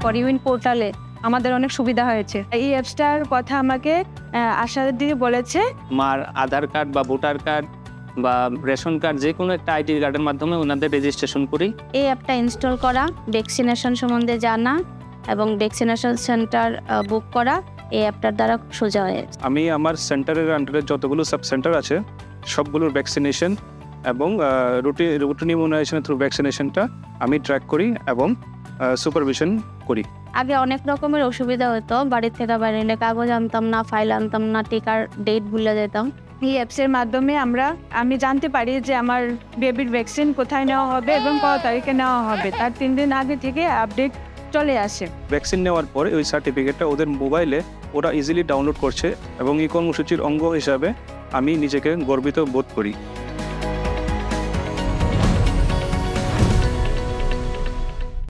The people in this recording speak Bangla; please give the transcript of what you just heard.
করিউইন পোর্টালে আমাদের অনেক সুবিধা হয়েছে। এই অ্যাপসটার কথা আমাকে আশা দিদি বলেছে। মার আধার কার্ড বা ভোটার কার্ড বা রেশন কার্ড যে কোনো একটা আইডি কার্ডের মাধ্যমে ওনাদের রেজিস্ট্রেশন করি। এই অ্যাপটা ইনস্টল করা, ভ্যাকসিনেশন সম্বন্ধে জানা এবং ভ্যাকসিনেশন সেন্টার বুক করা এই অ্যাপটার দ্বারা সোজা হয়ে গেছে। আমি আমার সেন্টারের আন্ডারে যতগুলো সাব সেন্টার আছে সবগুলোর ভ্যাকসিনেশন এবং রুটিন ইমিউনাইজেশন থ্রু ভ্যাকসিনেশনটা আমি ট্র্যাক করি এবং সুপারভিশন করি। আগে অনেক রকমের অসুবিধা হতো, বাড়ির থেকে বাইরে কাগজ আনতাম না, ফাইল আনতাম না, টিকার ডেট ভুলে যেতাম। এই অ্যাপসের মাধ্যমে আমি জানতে পারি যে আমার বেবির ভ্যাকসিন কোথায় নেওয়া হবে এবং কত তারিখে নেওয়া হবে, তার 3 দিন আগে থেকে আপডেট চলে আসে। ভ্যাকসিন নেওয়ার পরে ওই সার্টিফিকেটটা ওদের মোবাইলে ওরা ইজিলি ডাউনলোড করছে এবং এই কর্মসূচির অঙ্গ হিসাবে আমি নিজেকে গর্বিত বোধ করি।